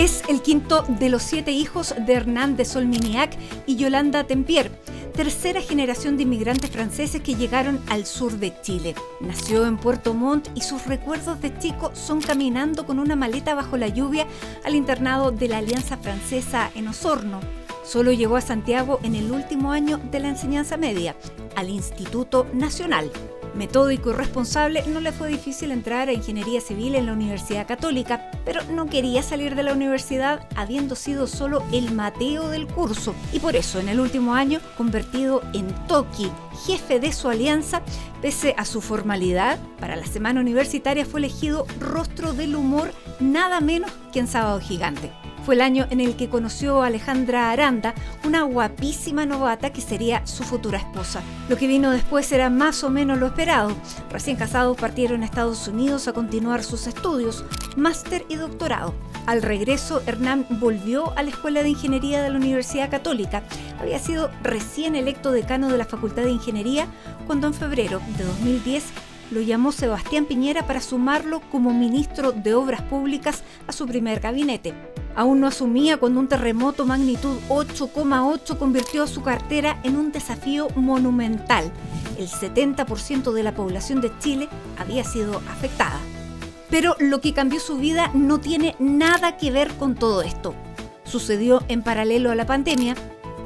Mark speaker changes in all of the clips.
Speaker 1: Es el quinto de los 7 hijos de Hernán de Solminiac y Yolanda Tempier, tercera generación de inmigrantes franceses que llegaron al sur de Chile. Nació en Puerto Montt y sus recuerdos de chico son caminando con una maleta bajo la lluvia al internado de la Alianza Francesa en Osorno. Solo llegó a Santiago en el último año de la enseñanza media, al Instituto Nacional. Metódico y responsable, no le fue difícil entrar a Ingeniería Civil en la Universidad Católica, pero no quería salir de la universidad habiendo sido solo el Mateo del curso, y por eso en el último año, convertido en Toki, jefe de su alianza, pese a su formalidad, para la semana universitaria fue elegido rostro del humor nada menos que en Sábado Gigante. Fue el año en el que conoció a Alejandra Aranda, una guapísima novata que sería su futura esposa. Lo que vino después era más o menos lo esperado. Recién casados partieron a Estados Unidos a continuar sus estudios, máster y doctorado. Al regreso, Hernán volvió a la Escuela de Ingeniería de la Universidad Católica. Había sido recién electo decano de la Facultad de Ingeniería cuando en febrero de 2010 lo llamó Sebastián Piñera para sumarlo como ministro de Obras Públicas a su primer gabinete. Aún no asumía cuando un terremoto magnitud 8,8 convirtió a su cartera en un desafío monumental. El 70% de la población de Chile había sido afectada. Pero lo que cambió su vida no tiene nada que ver con todo esto. Sucedió en paralelo a la pandemia,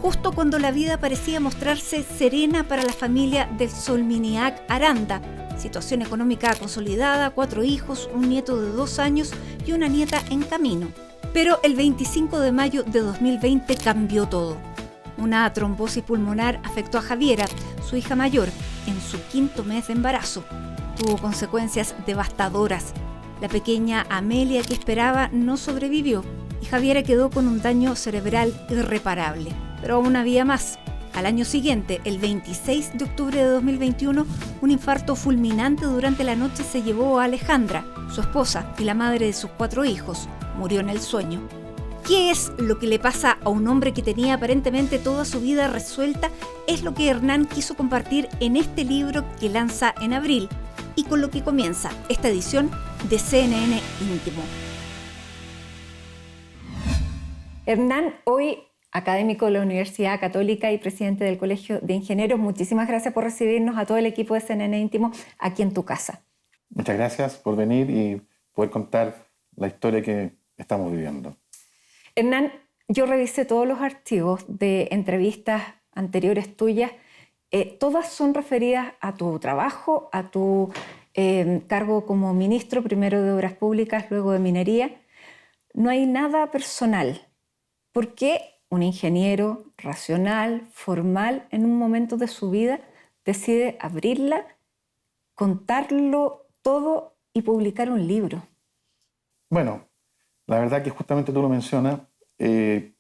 Speaker 1: justo cuando la vida parecía mostrarse serena para la familia del Solminiac Aranda. Situación económica consolidada, 4 hijos, un nieto de 2 años y una nieta en camino. Pero el 25 de mayo de 2020 cambió todo. Una trombosis pulmonar afectó a Javiera, su hija mayor, en su 5º mes de embarazo. Tuvo consecuencias devastadoras. La pequeña Amelia que esperaba no sobrevivió y Javiera quedó con un daño cerebral irreparable. Pero aún había más. Al año siguiente, el 26 de octubre de 2021, un infarto fulminante durante la noche se llevó a Alejandra, su esposa y la madre de sus 4 hijos. Murió en el sueño. ¿Qué es lo que le pasa a un hombre que tenía aparentemente toda su vida resuelta? Es lo que Hernán quiso compartir en este libro que lanza en abril y con lo que comienza esta edición de CNN Íntimo. Hernán, hoy académico de la Universidad Católica y presidente del Colegio de Ingenieros, muchísimas gracias por recibirnos a todo el equipo de CNN Íntimo aquí en tu casa.
Speaker 2: Muchas gracias por venir y poder contar la historia que estamos viviendo.
Speaker 1: Hernán, yo revisé todos los archivos de entrevistas anteriores tuyas. Todas son referidas a tu trabajo, a tu cargo como ministro, primero de Obras Públicas, luego de Minería. No hay nada personal. ¿Por qué un ingeniero racional, formal, en un momento de su vida decide abrirla, contarlo todo y publicar un libro?
Speaker 2: Bueno, la verdad que justamente tú lo mencionas, tuve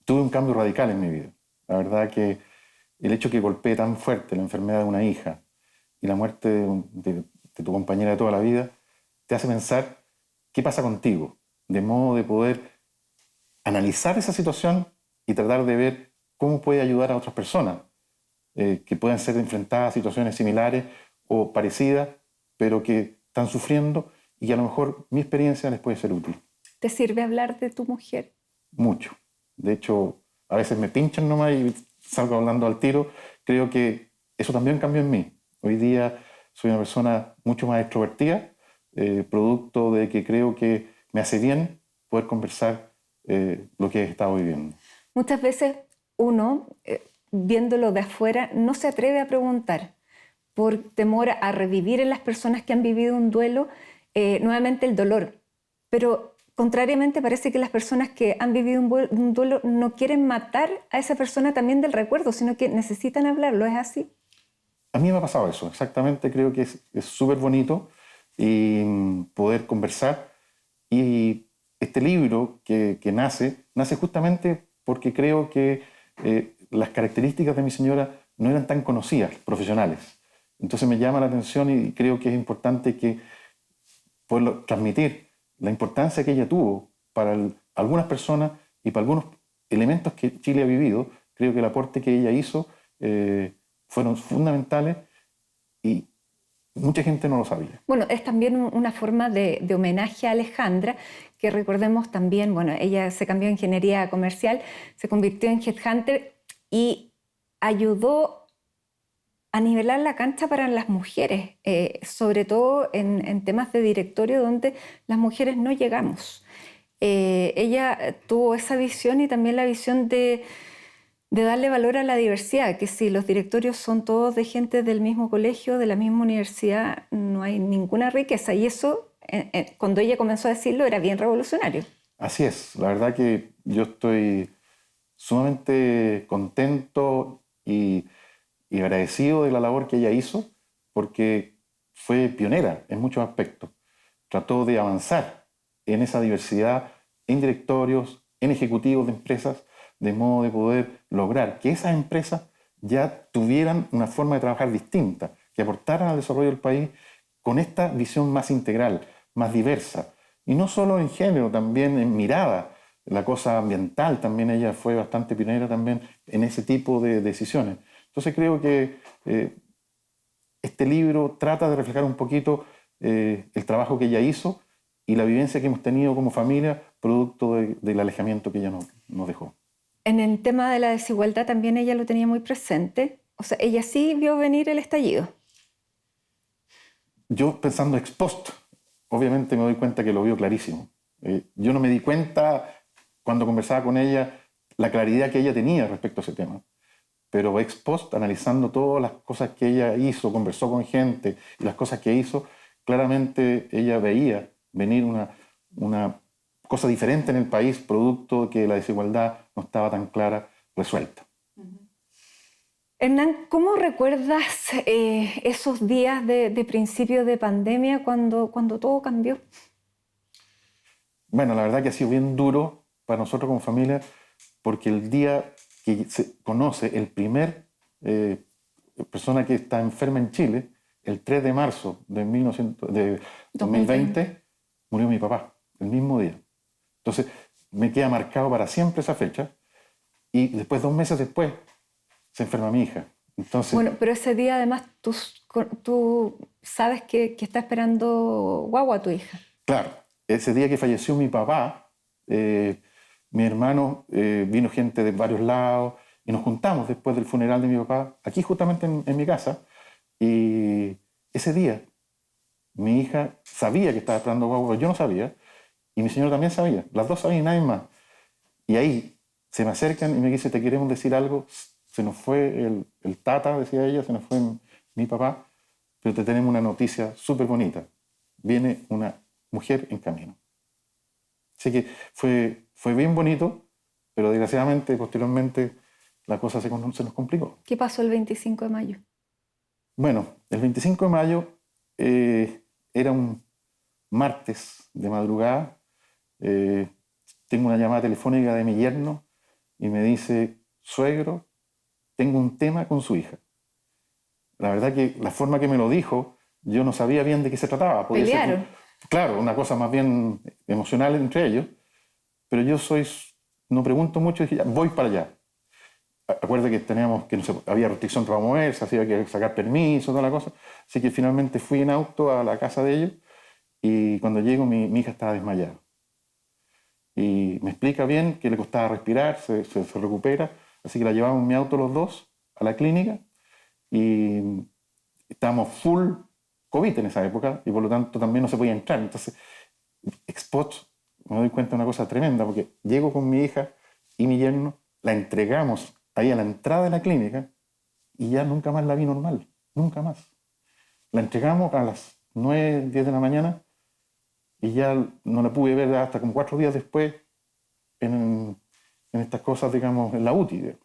Speaker 2: un cambio radical en mi vida. La verdad que el hecho que golpee tan fuerte la enfermedad de una hija y la muerte de tu compañera de toda la vida, te hace pensar qué pasa contigo, de modo de poder analizar esa situación y tratar de ver cómo puede ayudar a otras personas que puedan ser enfrentadas a situaciones similares o parecidas, pero que están sufriendo y a lo mejor mi experiencia les puede ser útil.
Speaker 1: ¿Te sirve hablar de tu mujer?
Speaker 2: Mucho. De hecho, a veces me pinchan nomás y salgo hablando al tiro. Creo que eso también cambió en mí. Hoy día soy una persona mucho más extrovertida, producto de que creo que me hace bien poder conversar lo que he estado viviendo.
Speaker 1: Muchas veces uno, viéndolo de afuera, no se atreve a preguntar por temor a revivir en las personas que han vivido un duelo nuevamente el dolor. Pero contrariamente parece que las personas que han vivido un duelo no quieren matar a esa persona también del recuerdo, sino que necesitan hablarlo. ¿Es así?
Speaker 2: A mí me ha pasado eso, exactamente. Creo que es súper bonito y poder conversar. Y este libro que nace justamente porque creo que las características de mi señora no eran tan conocidas, profesionales. Entonces me llama la atención y creo que es importante que poderlo transmitir la importancia que ella tuvo para algunas personas y para algunos elementos que Chile ha vivido. Creo que el aporte que ella hizo fueron fundamentales y mucha gente no lo sabía.
Speaker 1: Bueno, es también una forma de homenaje a Alejandra, que recordemos también, bueno, ella se cambió a ingeniería comercial, se convirtió en headhunter y ayudó a nivelar la cancha para las mujeres, sobre todo en temas de directorio donde las mujeres no llegamos. Ella tuvo esa visión y también la visión de darle valor a la diversidad, que si los directorios son todos de gente del mismo colegio, de la misma universidad, no hay ninguna riqueza. Y eso, cuando ella comenzó a decirlo, era bien revolucionario.
Speaker 2: Así es, la verdad que yo estoy sumamente contento y agradecido de la labor que ella hizo, porque fue pionera en muchos aspectos. Trató de avanzar en esa diversidad en directorios, en ejecutivos de empresas, de modo de poder lograr que esas empresas ya tuvieran una forma de trabajar distinta, que aportaran al desarrollo del país con esta visión más integral, más diversa. Y no solo en género, también en mirada. La cosa ambiental también ella fue bastante pionera también en ese tipo de decisiones. Entonces creo que este libro trata de reflejar un poquito el trabajo que ella hizo y la vivencia que hemos tenido como familia producto del alejamiento que ella nos dejó.
Speaker 1: En el tema de la desigualdad también ella lo tenía muy presente. O sea, ella sí vio venir el estallido.
Speaker 2: Yo pensando ex post, obviamente me doy cuenta que lo vio clarísimo. Yo no me di cuenta cuando conversaba con ella la claridad que ella tenía respecto a ese tema. Pero ex post, analizando todas las cosas que ella hizo, conversó con gente y las cosas que hizo, claramente ella veía venir una cosa diferente en el país, producto de que la desigualdad no estaba tan clara, resuelta.
Speaker 1: Hernán, ¿cómo recuerdas esos días de principio de pandemia cuando todo cambió?
Speaker 2: Bueno, la verdad que ha sido bien duro para nosotros como familia, porque el día que se conoce el primer persona que está enferma en Chile, el 3 de marzo de 2020, murió mi papá, el mismo día. Entonces, me queda marcado para siempre esa fecha, y después, 2 meses después, se enferma mi hija. Entonces,
Speaker 1: bueno, pero ese día además tú sabes que está esperando guagua a tu hija.
Speaker 2: claro, ese día que falleció mi papá, mi hermano, vino gente de varios lados y nos juntamos después del funeral de mi papá, aquí justamente en mi casa, y ese día mi hija sabía que estaba esperando guagua, yo no sabía, y mi señor también sabía, las dos sabían y nadie más. Y ahí se me acercan y me dicen, te queremos decir algo, se nos fue el tata, decía ella, se nos fue mi papá, pero te tenemos una noticia súper bonita, viene una mujer en camino. Así que fue bien bonito, pero desgraciadamente, posteriormente, la cosa se nos complicó.
Speaker 1: ¿Qué pasó el 25 de mayo?
Speaker 2: Bueno, el 25 de mayo era un martes de madrugada. Tengo una llamada telefónica de mi yerno y me dice, suegro, tengo un tema con su hija. La verdad que la forma que me lo dijo, yo no sabía bien de qué se trataba.
Speaker 1: ¿Pelearon?
Speaker 2: Claro, una cosa más bien emocional entre ellos, pero yo no pregunto mucho y dije, ya, voy para allá. Acuerdo que teníamos que había restricción para moverse, así había que sacar permiso, toda la cosa. Así que finalmente fui en auto a la casa de ellos y cuando llego mi hija estaba desmayada. Y me explica bien que le costaba respirar, se recupera, así que la llevamos en mi auto los dos a la clínica y estábamos full COVID en esa época y por lo tanto también no se podía entrar. Entonces, ex post, me doy cuenta de una cosa tremenda, porque llego con mi hija y mi yerno, la entregamos ahí a la entrada de la clínica y ya nunca más la vi normal, nunca más. La entregamos a las 9, 10 de la mañana y ya no la pude ver hasta como 4 días después en estas cosas, digamos, en la UTI.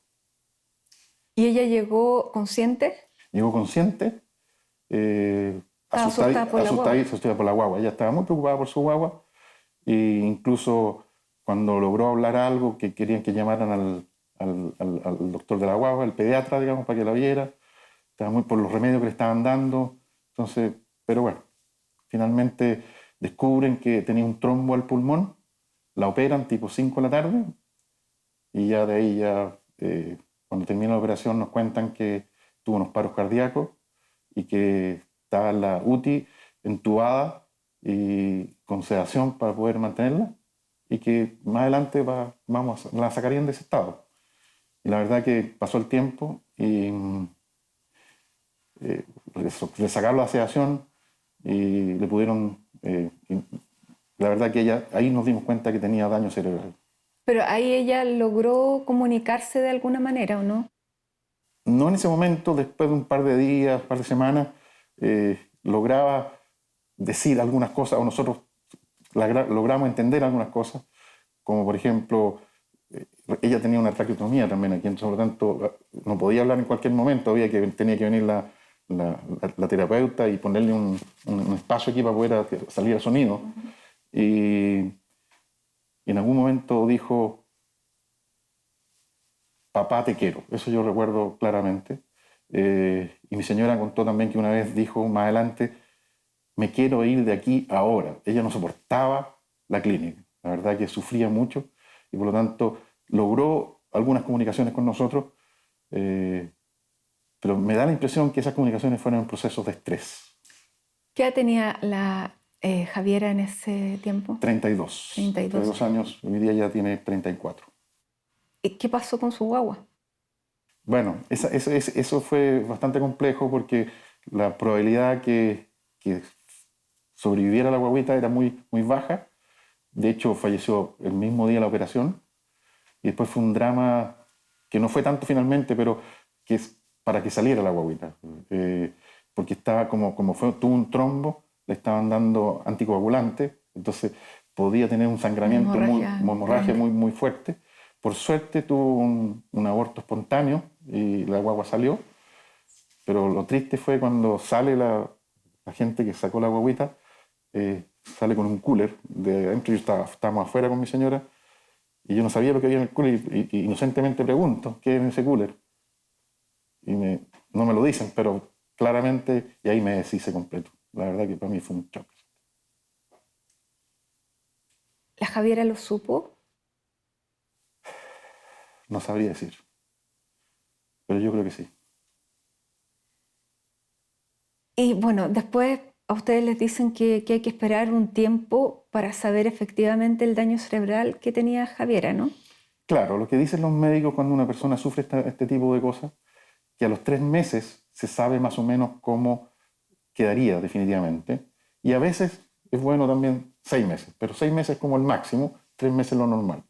Speaker 1: ¿Y ella llegó consciente?
Speaker 2: Llegó consciente, asustada por la guagua. Ella estaba muy preocupada por su guagua e incluso cuando logró hablar algo que querían que llamaran al doctor de la guagua, el pediatra, digamos, para que la viera. Estaba muy por los remedios que le estaban dando. Entonces, pero bueno, finalmente descubren que tenía un trombo al pulmón, la operan tipo 5 de la tarde y ya de ahí, cuando termina la operación nos cuentan que tuvo unos paros cardíacos y que estaba en la UTI entubada y con sedación para poder mantenerla, y que más adelante la sacarían de ese estado. Y la verdad que pasó el tiempo y le sacaron la sedación y le pudieron... la verdad que ahí nos dimos cuenta que tenía daño cerebral.
Speaker 1: Pero ahí ella logró comunicarse de alguna manera, ¿o no?
Speaker 2: No en ese momento, después de un par de días, un par de semanas, lograba decir algunas cosas, o nosotros logramos entender algunas cosas, como por ejemplo, ella tenía una traqueotomía también aquí, entonces por lo tanto no podía hablar en cualquier momento, tenía que venir la terapeuta y ponerle un espacio aquí para poder salir el sonido. Y en algún momento dijo: papá, te quiero. Eso yo recuerdo claramente. Y mi señora contó también que una vez dijo más adelante: me quiero ir de aquí ahora. Ella no soportaba la clínica. La verdad que sufría mucho y por lo tanto logró algunas comunicaciones con nosotros, pero me da la impresión que esas comunicaciones fueron en procesos de estrés.
Speaker 1: ¿Qué edad tenía la Javiera en ese tiempo?
Speaker 2: 32. 32 años. Hoy día ya tiene 34.
Speaker 1: ¿Y qué pasó con su guagua?
Speaker 2: Bueno, eso fue bastante complejo porque la probabilidad que sobreviviera la guaguita era muy, muy baja. De hecho, falleció el mismo día de la operación. Y después fue un drama que no fue tanto finalmente, pero que es para que saliera la guaguita. Porque estaba tuvo un trombo, le estaban dando anticoagulante, entonces podía tener un sangramiento, hemorragia muy, muy fuerte. Por suerte tuvo un aborto espontáneo y la guagua salió, pero lo triste fue cuando sale la gente que sacó la guaguita, sale con un cooler de adentro. Estábamos afuera con mi señora y yo no sabía lo que había en el cooler y inocentemente pregunto: ¿qué hay en ese cooler? Y no me lo dicen, pero claramente, y ahí me deshice completo. La verdad que para mí fue un shock.
Speaker 1: ¿La Javiera lo supo?
Speaker 2: No sabría decir, pero yo creo que sí.
Speaker 1: Y bueno, después a ustedes les dicen que hay que esperar un tiempo para saber efectivamente el daño cerebral que tenía Javiera, ¿no?
Speaker 2: Claro, lo que dicen los médicos cuando una persona sufre este tipo de cosas, que a los 3 meses se sabe más o menos cómo quedaría definitivamente. Y a veces es bueno también 6 meses, pero 6 meses es como el máximo, 3 meses es lo normal.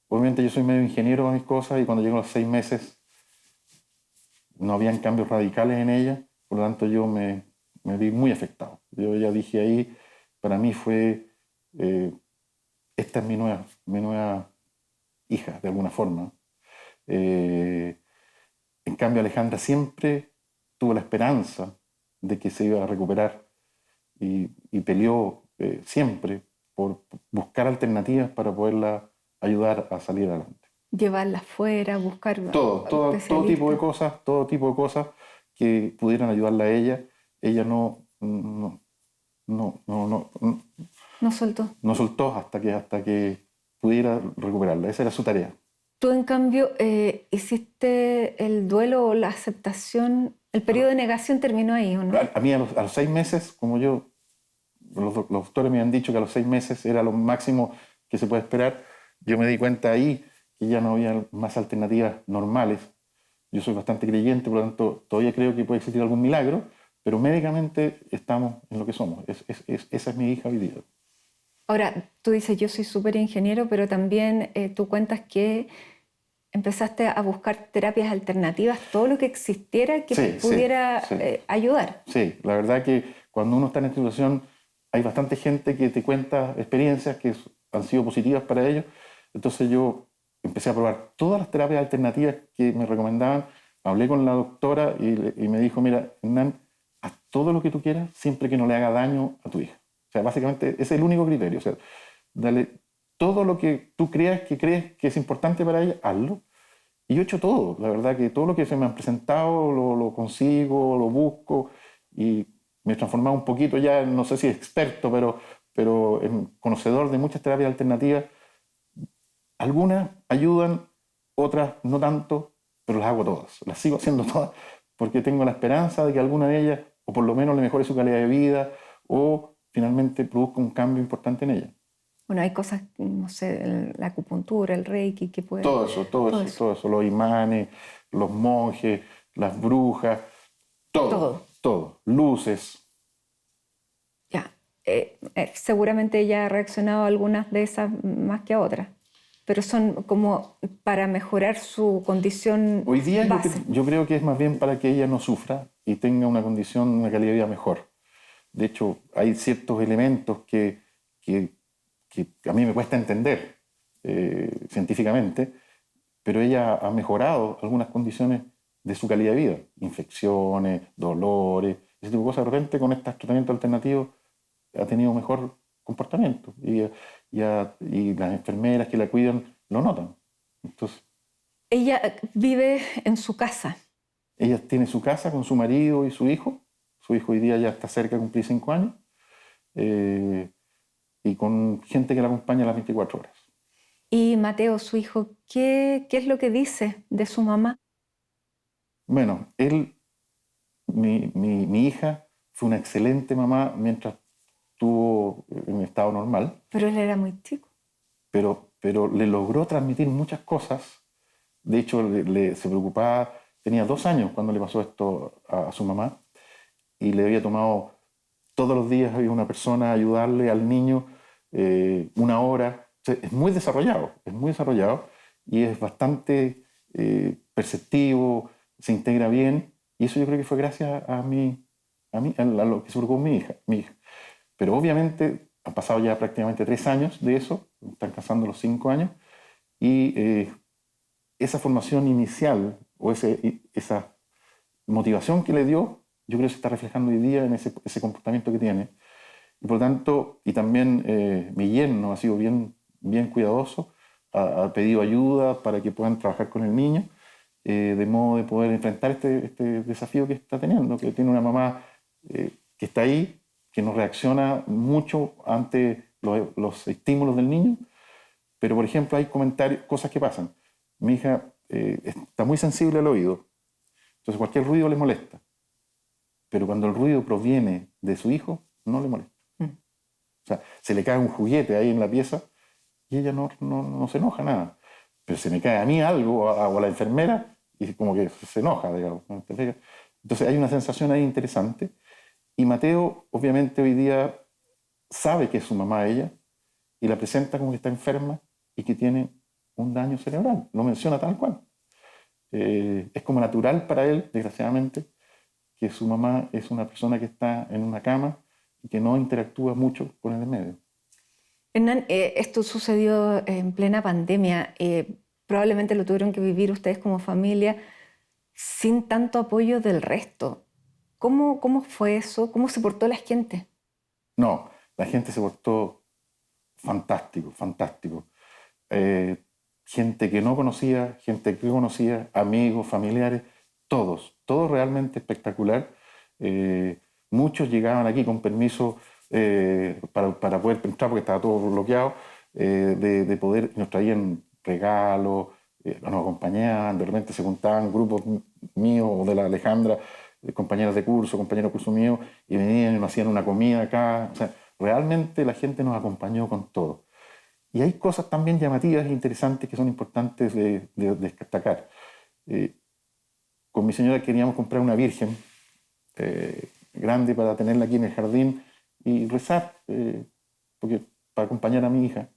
Speaker 2: Obviamente yo soy medio ingeniero de mis cosas y cuando llego a los 6 meses no habían cambios radicales en ella, por lo tanto yo me vi muy afectado. Yo ya dije ahí, para mí fue, esta es mi nueva hija, de alguna forma. En cambio Alejandra siempre tuvo la esperanza de que se iba a recuperar y peleó siempre por buscar alternativas para poderla ayudar a salir adelante.
Speaker 1: Llevarla afuera, buscar
Speaker 2: todo tipo de cosas que pudieran ayudarla a ella. Ella no
Speaker 1: soltó.
Speaker 2: No soltó hasta que pudiera recuperarla. Esa era su tarea.
Speaker 1: Tú, en cambio, hiciste el duelo o la aceptación. El periodo de negación terminó ahí, ¿o no?
Speaker 2: A mí a los 6 meses, como los doctores me han dicho que a los 6 meses era lo máximo que se puede esperar, yo me di cuenta ahí que ya no había más alternativas normales. Yo soy bastante creyente, por lo tanto todavía creo que puede existir algún milagro, pero médicamente estamos en lo que somos. Esa es mi hija hoy día.
Speaker 1: Ahora, tú dices: yo soy súper ingeniero, pero también tú cuentas que empezaste a buscar terapias alternativas, todo lo que existiera que pudiera ayudar.
Speaker 2: Sí, la verdad que cuando uno está en esta situación hay bastante gente que te cuenta experiencias que han sido positivas para ellos. Entonces yo empecé a probar todas las terapias alternativas que me recomendaban. Hablé con la doctora y me dijo: mira, Hernán, haz todo lo que tú quieras siempre que no le haga daño a tu hija. O sea, básicamente ese es el único criterio. O sea, dale todo lo que tú crees que es importante para ella, hazlo. Y yo he hecho todo. La verdad que todo lo que se me han presentado lo consigo, lo busco y me he transformado un poquito ya, no sé si experto, pero en conocedor de muchas terapias alternativas. Algunas ayudan, otras no tanto, pero las hago todas. Las sigo haciendo todas porque tengo la esperanza de que alguna de ellas o por lo menos le mejore su calidad de vida, o finalmente produzca un cambio importante en ella.
Speaker 1: Bueno, hay cosas, no sé, la acupuntura, el reiki, que puede...
Speaker 2: Todo eso, los imanes, los monjes, las brujas, todo, luces.
Speaker 1: Ya. Seguramente ella ha reaccionado a algunas de esas más que a otras, pero son como para mejorar su condición
Speaker 2: Hoy día
Speaker 1: base.
Speaker 2: yo creo que es más bien para que ella no sufra y tenga una condición, una calidad de vida mejor. De hecho, hay ciertos elementos que a mí me cuesta entender científicamente, pero ella ha mejorado algunas condiciones de su calidad de vida, infecciones, dolores, ese tipo de cosas. De repente con estos tratamientos alternativos ha tenido mejor comportamiento y las enfermeras que la cuidan lo notan. Entonces,
Speaker 1: Ella vive en su casa.
Speaker 2: ella tiene su casa con su marido y su hijo. Su hijo hoy día ya está cerca de cumplir 5 años. Y con gente que la acompaña a las 24 horas.
Speaker 1: Y Mateo, su hijo, ¿qué es lo que dice de su mamá?
Speaker 2: Bueno, mi hija fue una excelente mamá mientras estuvo en estado normal,
Speaker 1: Pero él era muy chico.
Speaker 2: pero le logró transmitir muchas cosas. De hecho, se preocupaba, tenía 2 años cuando le pasó esto a su mamá, y le había tomado todos los días había una persona a ayudarle al niño 1 hora. O sea, es muy desarrollado y es bastante perceptivo, se integra bien, y eso yo creo que fue gracias a lo que se preocupó mi hija. Pero obviamente han pasado ya prácticamente 3 años de eso, están pasando los 5 años, y esa formación inicial o esa motivación que le dio, yo creo que se está reflejando hoy día en ese comportamiento que tiene. Y por lo tanto, y también mi yerno ha sido bien cuidadoso, ha pedido ayuda para que puedan trabajar con el niño, de modo de poder enfrentar este desafío que está teniendo, que tiene una mamá que está ahí, que no reacciona mucho ante los estímulos del niño, pero por ejemplo hay cosas que pasan. Mi hija está muy sensible al oído, entonces cualquier ruido le molesta, pero cuando el ruido proviene de su hijo, no le molesta. O sea, se le cae un juguete ahí en la pieza y ella no se enoja nada. Pero se me cae a mí algo o a la enfermera y como que se enoja, digamos. Entonces hay una sensación ahí interesante. Y Mateo, obviamente, hoy día sabe que es su mamá ella y la presenta como que está enferma y que tiene un daño cerebral. Lo menciona tal cual. Es como natural para él, desgraciadamente, que su mamá es una persona que está en una cama y que no interactúa mucho con el medio.
Speaker 1: Hernán, esto sucedió en plena pandemia. Probablemente lo tuvieron que vivir ustedes como familia sin tanto apoyo del resto. ¿Cómo fue eso? ¿Cómo se portó la gente?
Speaker 2: No, la gente se portó fantástico. Gente que no conocía, gente que conocía, amigos, familiares, todo realmente espectacular. Muchos llegaban aquí con permiso para poder entrar porque estaba todo bloqueado, de poder, nos traían regalos, nos acompañaban, de repente se juntaban grupos míos o de la Alejandra, compañeras de curso mío, y venían y nos hacían una comida acá. O sea, realmente la gente nos acompañó con todo. Y hay cosas también llamativas e interesantes que son importantes de destacar. Con mi señora queríamos comprar una virgen grande para tenerla aquí en el jardín y rezar para acompañar a mi hija.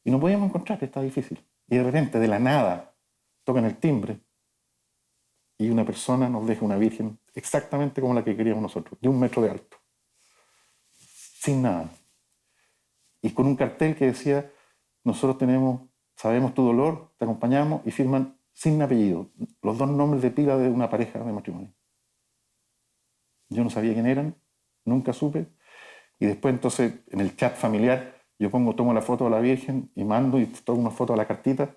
Speaker 2: Y no podíamos encontrar, está difícil. Y de repente, de la nada, tocan el timbre y una persona nos deja una virgen exactamente como la que queríamos nosotros, de 1 metro de alto, sin nada. Y con un cartel que decía, nosotros sabemos tu dolor, te acompañamos, y firman sin apellido, los 2 nombres de pila de una pareja de matrimonio. Yo no sabía quién eran, nunca supe, y después entonces en el chat familiar yo tomo la foto de la Virgen y mando y tomo una foto de la cartita,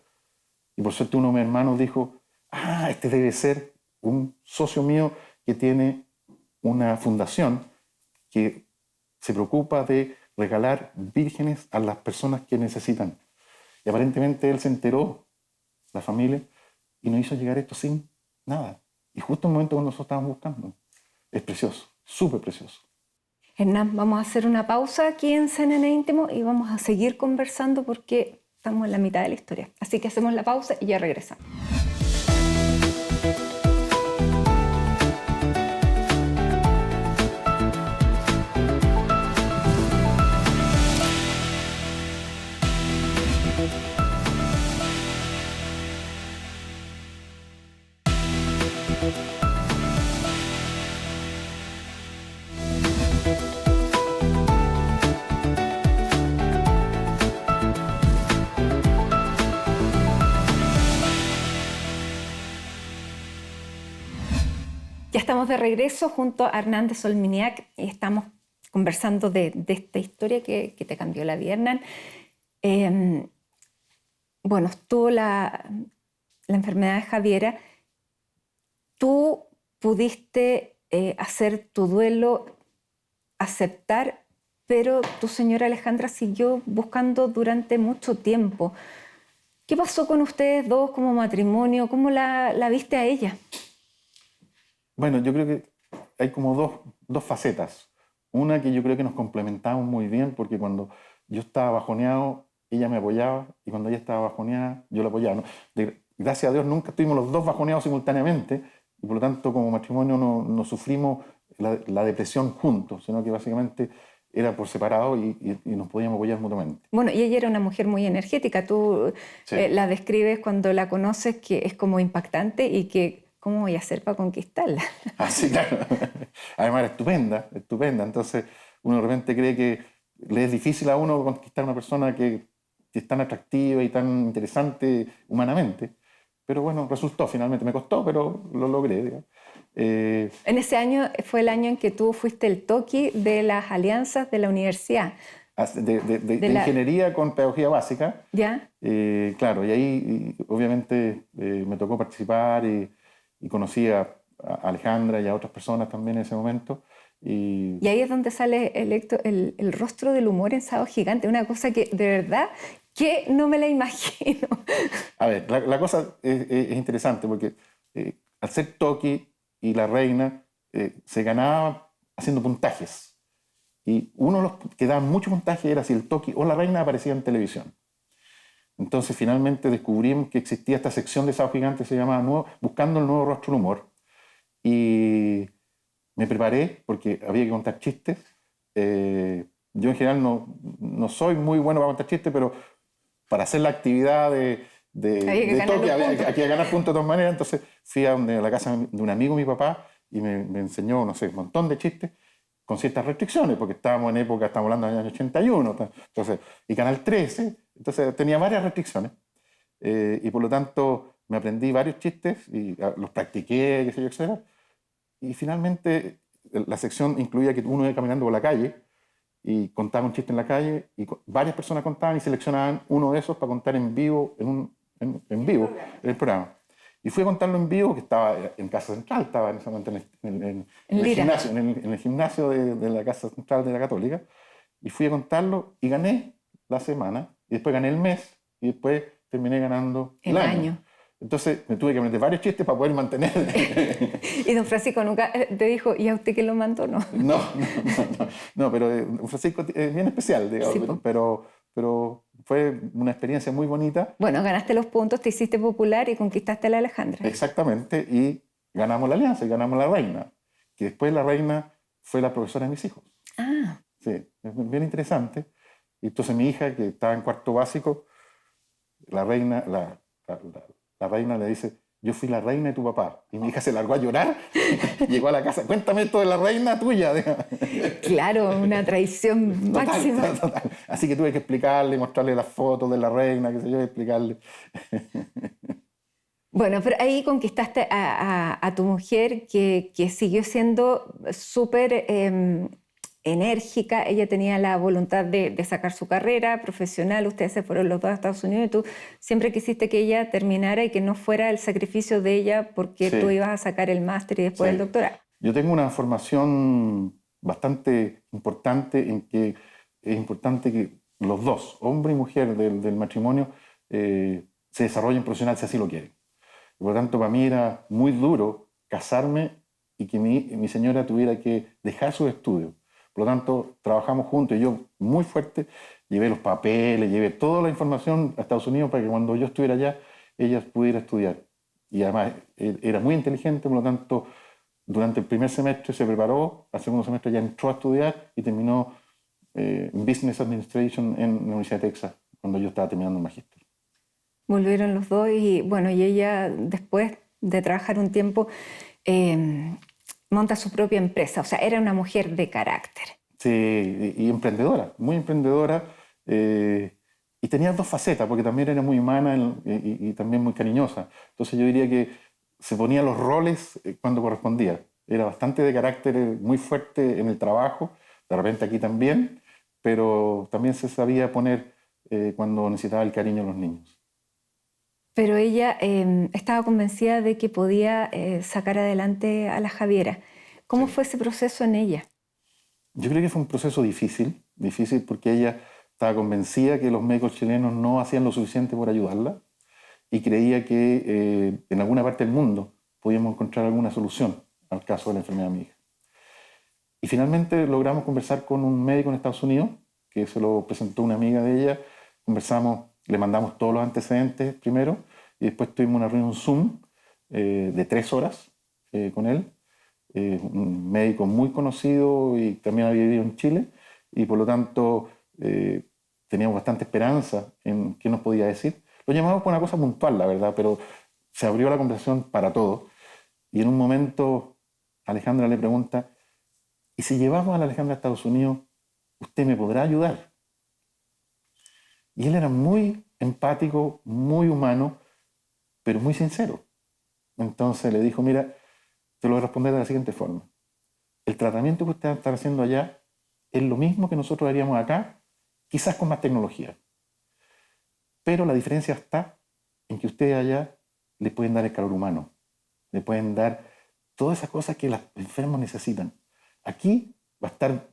Speaker 2: y por suerte uno de mis hermanos dijo, este debe ser un socio mío que tiene una fundación que se preocupa de regalar vírgenes a las personas que necesitan. Y aparentemente él se enteró, la familia, y nos hizo llegar esto sin nada. Y justo en el momento cuando nosotros estábamos buscando. Es precioso. súper precioso.
Speaker 1: Hernán, vamos a hacer una pausa aquí en CNN Íntimo y vamos a seguir conversando porque estamos en la mitad de la historia. Así que hacemos la pausa y ya regresamos. Ya estamos de regreso junto a Hernán de Solminiac y estamos conversando de esta historia que te cambió la vida, Hernán. Bueno, estuvo la enfermedad de Javiera. Tú pudiste hacer tu duelo, aceptar, pero tu señora Alejandra siguió buscando durante mucho tiempo. ¿Qué pasó con ustedes dos como matrimonio? ¿Cómo la viste a ella?
Speaker 2: Bueno, yo creo que hay como dos facetas. Una que yo creo que nos complementamos muy bien, porque cuando yo estaba bajoneado, ella me apoyaba, y cuando ella estaba bajoneada, yo la apoyaba, ¿no? Gracias a Dios nunca estuvimos los dos bajoneados simultáneamente, y por lo tanto como matrimonio no sufrimos la depresión juntos, sino que básicamente era por separado y nos podíamos apoyar mutuamente.
Speaker 1: Bueno, y ella era una mujer muy energética. Tú
Speaker 2: Sí.
Speaker 1: La describes cuando la conoces que es como impactante y que ¿cómo voy a hacer para conquistarla?
Speaker 2: Ah, sí, claro. Además era estupenda, estupenda. Entonces uno de repente cree que le es difícil a uno conquistar a una persona que es tan atractiva y tan interesante humanamente. Pero bueno, resultó finalmente. Me costó, pero lo logré, digamos.
Speaker 1: En ese año fue el año en que tú fuiste el toqui de las alianzas de la universidad.
Speaker 2: De ingeniería con pedagogía básica.
Speaker 1: ¿Ya?
Speaker 2: Claro, y ahí obviamente me tocó participar y conocí a Alejandra y a otras personas también en ese momento.
Speaker 1: Y ahí es donde sale el rostro del humor en Sábado Gigante, una cosa que de verdad que no me la imagino.
Speaker 2: A ver, la cosa es interesante porque al ser Toki y la reina se ganaba haciendo puntajes. Y uno de los que daba mucho puntaje era si el Toki o la reina aparecía en televisión. Entonces finalmente descubrimos que existía esta sección de Sábado Gigante que se llamaba Buscando el nuevo rostro del humor. Y me preparé porque había que contar chistes. Yo en general no soy muy bueno para contar chistes, pero para hacer la actividad de toque había que ganar puntos de todas maneras. Entonces fui a la casa de un amigo de mi papá y me enseñó, no sé, un montón de chistes con ciertas restricciones, porque estábamos en época, estamos hablando del año 81, entonces, y Canal 13, entonces tenía varias restricciones. Y por lo tanto me aprendí varios chistes y los practiqué, qué sé yo, etc. Y finalmente la sección incluía que uno iba caminando por la calle y contaba un chiste en la calle y varias personas contaban y seleccionaban uno de esos para contar en vivo, en vivo, en el programa. Y fui a contarlo en vivo, que estaba en Casa Central, estaba en ese momento en el gimnasio de la Casa Central de la Católica. Y fui a contarlo y gané la semana, y después gané el mes, y después terminé ganando el año. Entonces me tuve que aprender varios chistes para poder mantener.
Speaker 1: ¿Y don Francisco nunca te dijo, ¿y a usted quién lo mandó?
Speaker 2: No, pero don Francisco es bien especial, digamos, sí, pero fue una experiencia muy bonita.
Speaker 1: Bueno, ganaste los puntos, te hiciste popular y conquistaste a la Alejandra.
Speaker 2: Exactamente, y ganamos la alianza y ganamos la reina, que después la reina fue la profesora de mis hijos.
Speaker 1: Ah.
Speaker 2: Sí, es bien interesante. Y entonces mi hija, que estaba en cuarto básico, la reina le dice, yo fui la reina de tu papá. Y mi hija se largó a llorar, llegó a la casa, cuéntame esto de la reina tuya.
Speaker 1: Claro, una traición máxima.
Speaker 2: Total. Así que tuve que explicarle, mostrarle las fotos de la reina, qué sé yo, explicarle.
Speaker 1: Bueno, pero ahí conquistaste a tu mujer que siguió siendo súper enérgica. Ella tenía la voluntad de sacar su carrera profesional. Ustedes se fueron los dos a Estados Unidos y tú siempre quisiste que ella terminara y que no fuera el sacrificio de ella porque tú ibas a sacar el máster y después el doctorado.
Speaker 2: Yo tengo una formación bastante importante en que es importante que los dos, hombre y mujer del matrimonio, se desarrollen profesional si así lo quieren. Por lo tanto, para mí era muy duro casarme y que mi señora tuviera que dejar sus estudios. Por lo tanto, trabajamos juntos y yo, muy fuerte, llevé los papeles, llevé toda la información a Estados Unidos para que cuando yo estuviera allá, ella pudiera estudiar. Y además era muy inteligente, por lo tanto, durante el primer semestre se preparó, al segundo semestre ya entró a estudiar y terminó Business Administration en la Universidad de Texas, cuando yo estaba terminando el magíster.
Speaker 1: Volvieron los dos y bueno, y ella después de trabajar un tiempo monta su propia empresa, o sea, era una mujer de carácter.
Speaker 2: Sí, y emprendedora, muy emprendedora, y tenía dos facetas, porque también era muy humana y también muy cariñosa. Entonces yo diría que se ponía los roles cuando correspondía. Era bastante de carácter muy fuerte en el trabajo, de repente aquí también, pero también se sabía poner cuando necesitaba el cariño de los niños.
Speaker 1: Pero ella estaba convencida de que podía sacar adelante a la Javiera. ¿Cómo fue ese proceso en ella?
Speaker 2: Yo creo que fue un proceso difícil, difícil porque ella estaba convencida que los médicos chilenos no hacían lo suficiente por ayudarla y creía que en alguna parte del mundo podíamos encontrar alguna solución al caso de la enfermedad de mi hija. Y finalmente logramos conversar con un médico en Estados Unidos, que se lo presentó una amiga de ella. Conversamos, le mandamos todos los antecedentes primero y después tuvimos una reunión Zoom de 3 horas con él. Un médico muy conocido y también había vivido en Chile y por lo tanto teníamos bastante esperanza en qué nos podía decir. Lo llamamos por una cosa puntual, la verdad, pero se abrió la conversación para todos y en un momento Alejandra le pregunta: ¿y si llevamos a la Alejandra a Estados Unidos, usted me podrá ayudar? Y él era muy empático, muy humano, pero muy sincero. Entonces le dijo: mira, te lo voy a responder de la siguiente forma. El tratamiento que usted está haciendo allá es lo mismo que nosotros haríamos acá, quizás con más tecnología. Pero la diferencia está en que ustedes allá le pueden dar el calor humano, le pueden dar todas esas cosas que los enfermos necesitan. Aquí va a estar,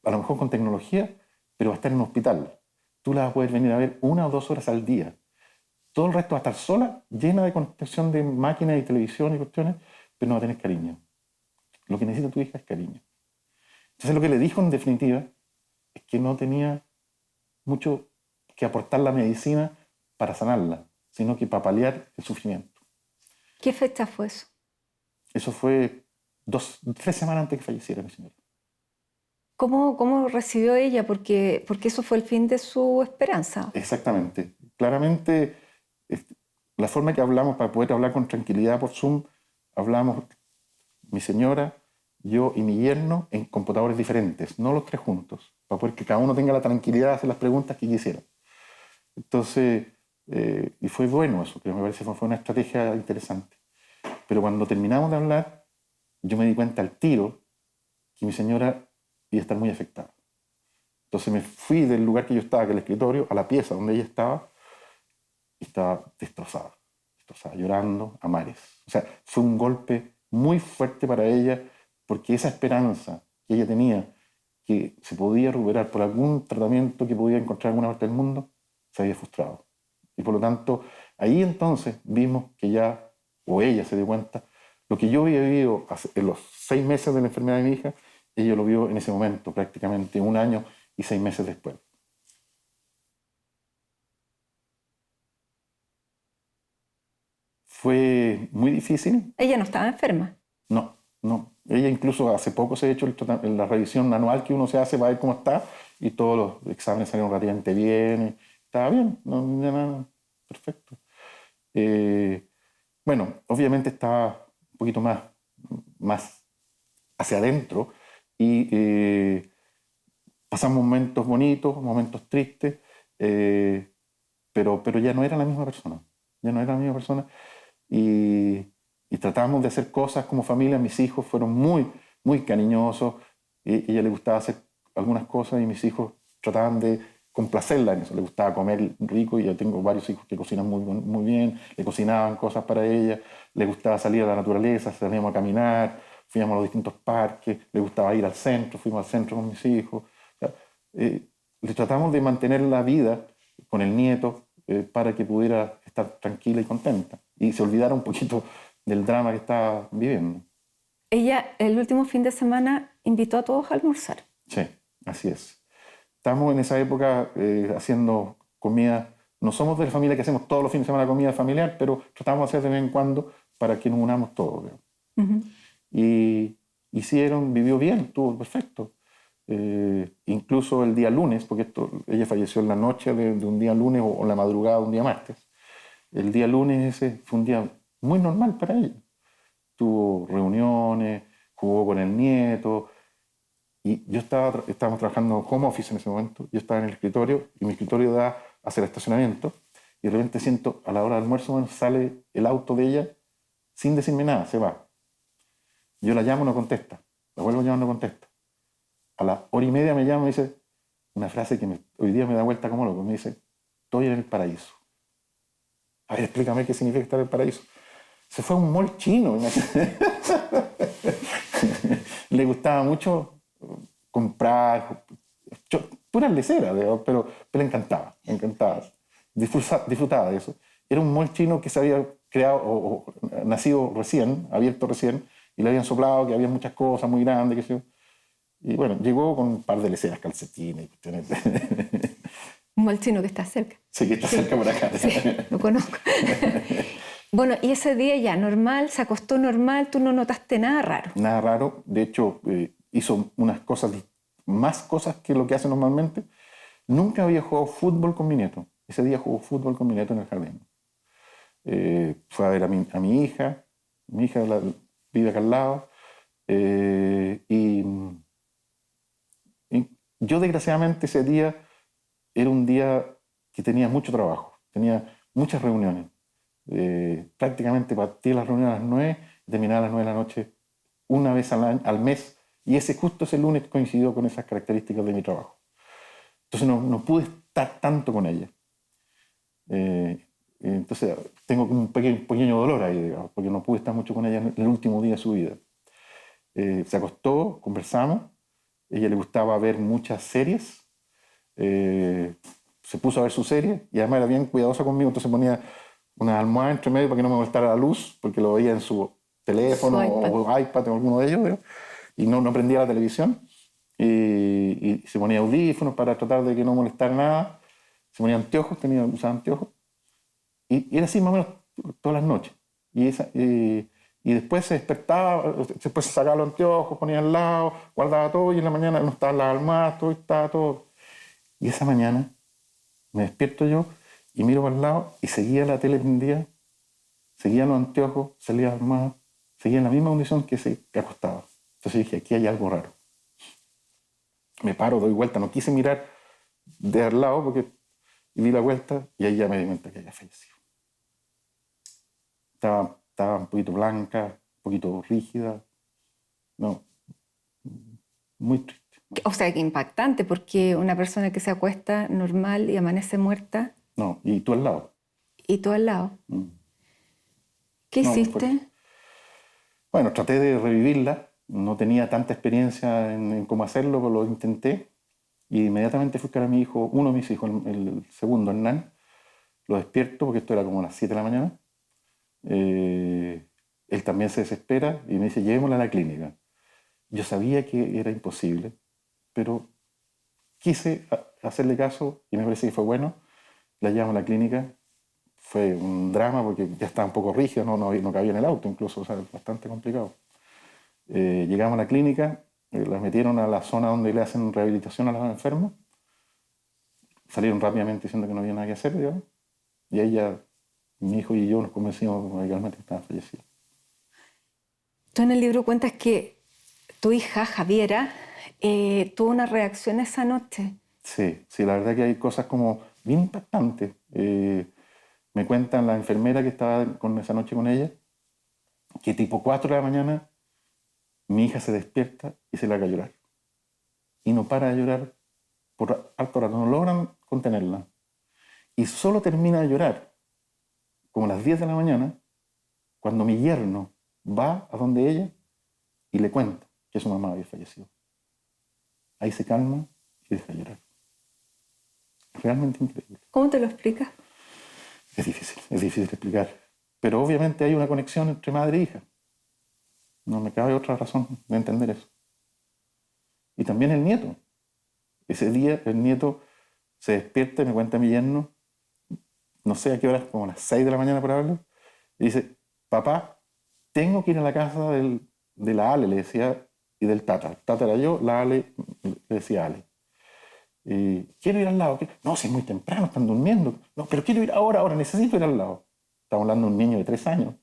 Speaker 2: a lo mejor con tecnología, pero va a estar en un hospital. Tú la vas a poder venir a ver 1 o 2 horas al día. Todo el resto va a estar sola, llena de conexión de máquinas y televisión y cuestiones, pero no va a tener cariño. Lo que necesita tu hija es cariño. Entonces lo que le dijo en definitiva es que no tenía mucho que aportar la medicina para sanarla, sino que para paliar el sufrimiento.
Speaker 1: ¿Qué fecha fue eso?
Speaker 2: Eso fue 3 semanas antes que falleciera mi señora.
Speaker 1: ¿Cómo recibió ella? Porque eso fue el fin de su esperanza.
Speaker 2: Exactamente. Claramente, la forma que hablamos, para poder hablar con tranquilidad por Zoom, hablamos mi señora, yo y mi yerno en computadores diferentes, no los 3 juntos, para poder que cada uno tenga la tranquilidad de hacer las preguntas que quisiera. Entonces, y fue bueno eso, que me parece que fue una estrategia interesante. Pero cuando terminamos de hablar, yo me di cuenta al tiro que mi señora iba a estar muy afectada. Entonces me fui del lugar que yo estaba, que era el escritorio, a la pieza donde ella estaba, y estaba destrozada, llorando a mares. O sea, fue un golpe muy fuerte para ella, porque esa esperanza que ella tenía, que se podía recuperar por algún tratamiento que podía encontrar en alguna parte del mundo, se había frustrado. Y por lo tanto, ahí entonces vimos que ya, o ella se dio cuenta, lo que yo había vivido en los 6 meses de la enfermedad de mi hija, ella lo vio en ese momento, prácticamente 1 año y 6 meses después. Fue muy difícil.
Speaker 1: Ella no estaba enferma.
Speaker 2: No, no. Ella incluso hace poco se ha hecho la revisión anual que uno se hace para ver cómo está y todos los exámenes salieron relativamente bien. Estaba bien, no nada, perfecto. Bueno, obviamente estaba un poquito más hacia adentro y pasamos momentos bonitos, momentos tristes, pero ya no era la misma persona. Ya no era la misma persona y tratábamos de hacer cosas como familia. Mis hijos fueron muy cariñosos. A ella le gustaba hacer algunas cosas y mis hijos trataban de complacerla en eso. Le gustaba comer rico y yo tengo varios hijos que cocinan muy bien. Le cocinaban cosas para ella. Le gustaba salir a la naturaleza, salíamos a caminar, fuimos a los distintos parques. Le gustaba ir al centro, fuimos al centro con mis hijos. O sea, le tratamos de mantener la vida con el nieto para que pudiera estar tranquila y contenta y se olvidara un poquito del drama que estaba viviendo.
Speaker 1: Ella el último fin de semana invitó a todos a almorzar.
Speaker 2: Sí, así es. Estamos en esa época haciendo comida. No somos de la familia que hacemos todos los fines de semana comida familiar, pero tratamos de hacer de vez en cuando para que nos unamos todos. Y hicieron, vivió bien, estuvo perfecto. Incluso el día lunes, porque ella falleció en la noche de un día lunes o la madrugada de un día martes. El día lunes ese fue un día muy normal para ella. Tuvo reuniones, jugó con el nieto. Y yo estábamos trabajando home office en ese momento. Yo estaba en el escritorio y mi escritorio da hacia el estacionamiento. Y de repente siento, a la hora del almuerzo, bueno, sale el auto de ella sin decirme nada, se va. Yo la llamo, no contesta. La vuelvo a llamar, no contesta. A la hora y media me llama y me dice una frase que hoy día me da vuelta como loco. Me dice, estoy en el paraíso. A ver, explícame qué significa estar en el paraíso. Se fue a un mall chino. Le gustaba mucho comprar, pura lecera, pero le encantaba, me encantaba. Disfrutaba de eso. Era un mall chino que se había creado o nacido recién, abierto recién, y le habían soplado que había muchas cosas muy grandes, qué sé yo. Y bueno, llegó con un par de leceras, calcetines y cuestiones.
Speaker 1: Un mall chino que está cerca.
Speaker 2: Sí, que está cerca por acá.
Speaker 1: Sí, lo conozco. Bueno, y ese día ya normal, se acostó normal, tú no notaste nada raro.
Speaker 2: Nada raro. De hecho, hizo unas cosas, más cosas que lo que hace normalmente. Nunca había jugado fútbol con mi nieto. Ese día jugó fútbol con mi nieto en el jardín. Fue a ver a mi hija. Mi hija vive acá al lado. Y yo, desgraciadamente, ese día era un día que tenía mucho trabajo. Tenía muchas reuniones. Prácticamente partí las reuniones a las 9 y terminaba a las 9 de la noche una vez al mes, y justo ese lunes coincidió con esas características de mi trabajo. Entonces no pude estar tanto con ella. Entonces tengo un pequeño dolor ahí, digamos, porque no pude estar mucho con ella en el último día de su vida. Se acostó, conversamos, a ella le gustaba ver muchas series, se puso a ver su serie y además era bien cuidadosa conmigo, entonces ponía una almohada entre medio para que no me molestara la luz, porque lo veía en su teléfono o iPad o alguno de ellos, ¿verdad? Y no prendía la televisión, y se ponía audífonos para tratar de que no molestara nada, se ponía anteojos, usaba anteojos, y era así más o menos todas las noches. Y después se despertaba, después se sacaba los anteojos, ponía al lado, guardaba todo, y en la mañana no estaban las almohadas, todo estaba todo. Y esa mañana me despierto yo y miro para el lado y seguía la tele prendida, seguía los anteojos, salía las almohadas, seguía en la misma condición que acostaba. Entonces dije, aquí hay algo raro. Me paro, doy vuelta, no quise mirar de al lado y di la vuelta y ahí ya me di cuenta que había fallecido. Estaba un poquito blanca, un poquito rígida. No, muy triste.
Speaker 1: O sea, que impactante, porque una persona que se acuesta normal y amanece muerta.
Speaker 2: No, y tú al lado.
Speaker 1: Y tú al lado. ¿Qué hiciste?
Speaker 2: Bueno, traté de revivirla. No tenía tanta experiencia en cómo hacerlo, pero lo intenté. Y inmediatamente fui a buscar a mi hijo, uno de mis hijos, el segundo, Hernán. Lo despierto, porque esto era como a las 7 de la mañana. Él también se desespera y me dice, llevémosla a la clínica. Yo sabía que era imposible, pero quise hacerle caso y me parece que fue bueno. La llevamos a la clínica. Fue un drama porque ya estaba un poco rígida, no cabía en el auto incluso, o sea, bastante complicado. Llegamos a la clínica, la metieron a la zona donde le hacen rehabilitación a los enfermos. Salieron rápidamente diciendo que no había nada que hacer, digamos. Y ella, mi hijo y yo nos convencimos radicalmente que estaba fallecido.
Speaker 1: Tú en el libro cuentas que tu hija, Javiera, tuvo una reacción esa noche.
Speaker 2: Sí, la verdad que hay cosas como bien impactantes. Me cuentan la enfermera que estaba esa noche con ella, que tipo 4 de la mañana mi hija se despierta y se larga a llorar. Y no para de llorar por alto rato, no logran contenerla. Y solo termina de llorar como a las 10 de la mañana, cuando mi yerno va a donde ella y le cuenta que su mamá había fallecido. Ahí se calma y deja de llorar. Realmente increíble.
Speaker 1: ¿Cómo te lo explicas?
Speaker 2: Es difícil explicar. Pero obviamente hay una conexión entre madre e hija. No me cabe otra razón de entender eso. Y también el nieto. Ese día el nieto se despierta y me cuenta a mi yerno, no sé a qué hora, como a las 6 de la mañana probable, y dice, papá, tengo que ir a la casa de la Ale, le decía, y del Tata. El Tata era yo, la Ale le decía Ale. Quiero ir al lado. No, si es muy temprano, están durmiendo. No, pero quiero ir ahora, necesito ir al lado. Estamos hablando de un niño de 3 años,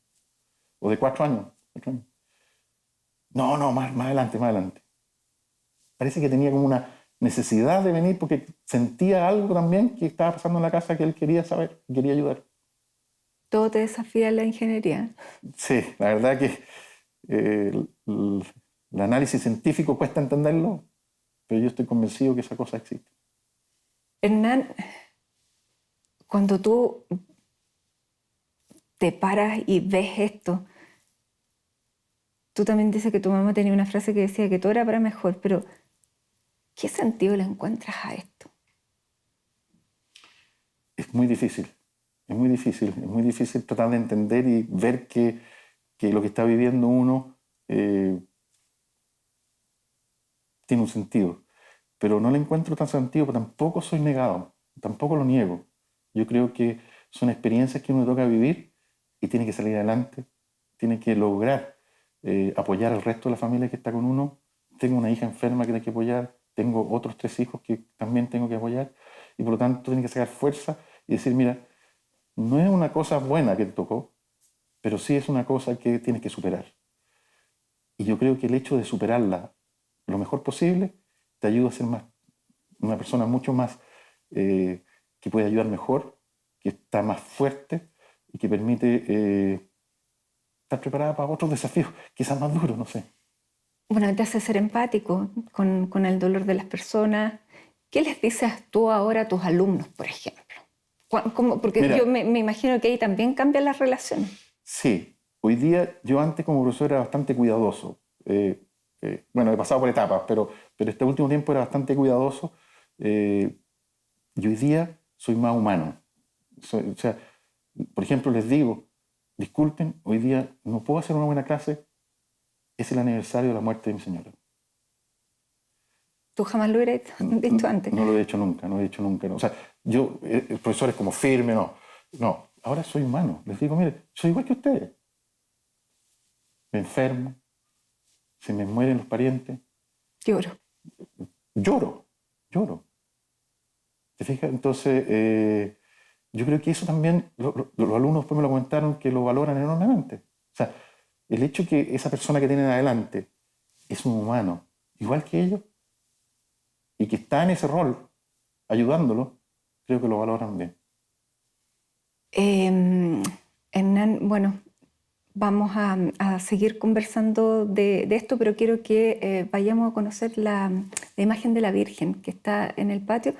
Speaker 2: o de 4 años. 4 años. No, más adelante, más adelante. Parece que tenía como una necesidad de venir porque sentía algo también que estaba pasando en la casa que él quería saber, quería ayudar.
Speaker 1: Todo te desafía la ingeniería.
Speaker 2: Sí, la verdad que el análisis científico cuesta entenderlo, pero yo estoy convencido que esa cosa existe.
Speaker 1: Hernán, cuando tú te paras y ves esto, tú también dices que tu mamá tenía una frase que decía que todo era para mejor, pero ¿qué sentido le encuentras a esto?
Speaker 2: Es muy difícil, es muy difícil, es muy difícil tratar de entender y ver que lo que está viviendo uno tiene un sentido. Pero no le encuentro tan sentido, pero tampoco soy negado, tampoco lo niego. Yo creo que son experiencias que uno toca vivir y tiene que salir adelante, tiene que lograr apoyar al resto de la familia que está con uno. Tengo una hija enferma que hay que apoyar, tengo otros 3 hijos que también tengo que apoyar y por lo tanto tiene que sacar fuerza y decir, mira, no es una cosa buena que te tocó, pero sí es una cosa que tienes que superar. Y yo creo que el hecho de superarla lo mejor posible te ayuda a ser una persona mucho más que puede ayudar mejor, que está más fuerte y que permite estar preparada para otros desafíos, quizás más duros, no sé.
Speaker 1: Bueno, te hace ser empático con el dolor de las personas. ¿Qué les dices tú ahora a tus alumnos, por ejemplo? Porque
Speaker 2: Mira,
Speaker 1: yo me imagino que ahí también cambian las relaciones.
Speaker 2: sí, hoy día yo antes como profesor era bastante cuidadoso. Bueno, he pasado por etapas, pero este último tiempo era bastante cuidadoso. Y hoy día soy más humano. O sea, por ejemplo, les digo, disculpen, hoy día no puedo hacer una buena clase, es el aniversario de la muerte de mi señora.
Speaker 1: ¿Tú jamás lo hubieras dicho antes?
Speaker 2: No lo he hecho nunca, no lo he hecho nunca. No. O sea, yo, el profesor es como firme, no. Ahora soy humano. Les digo, mire, soy igual que ustedes. Me enfermo, se me mueren los parientes.
Speaker 1: Lloro.
Speaker 2: Lloro. ¿Te fijas? Entonces, yo creo que eso también, los alumnos después me lo comentaron, que lo valoran enormemente. O sea, el hecho que esa persona que tienen adelante es un humano, igual que ellos, y que está en ese rol, ayudándolo, creo que lo valoran bien.
Speaker 1: Hernán, bueno, vamos a seguir conversando de esto, pero quiero que vayamos a conocer la imagen de la Virgen que está en el patio